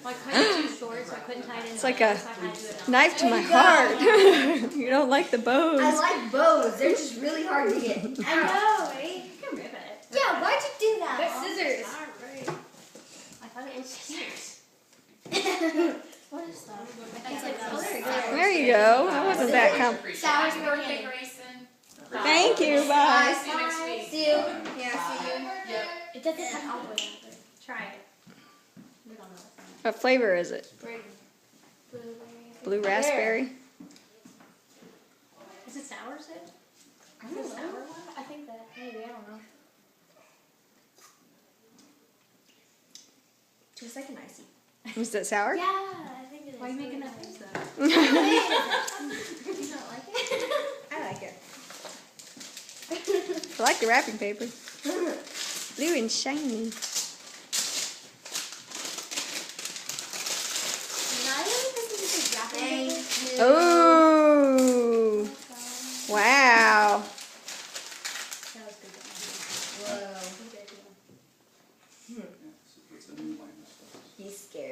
Well, I cut it too short, so I couldn't tie it in. It's like a so I had to do it knife to my heart. You don't like the bows. I like bows. They're just really hard to get. I know, right? You can rip it. Yeah, why'd you do that? But scissors. I thought it was scissors. What is that? It's like, oh, there you go. There you go. That wasn't that complicated. Sour's birthday. Thank you. Bye. See you. Yeah, see you. Yep. It doesn't have all the way down, but try it. We don't know what's in it. What flavor is it? Blueberry. Blue raspberry? Is it sour, Sid? I Is it don't a know. sour one? I think that maybe, I don't know. Tastes like an icy. Is it sour? Yeah, I think it is. Why are you making that face though? You don't like it? I like it. I like the wrapping paper. Blue and shiny. Thank you. Oh, wow. That was good. Whoa. You did, yeah. He's scared.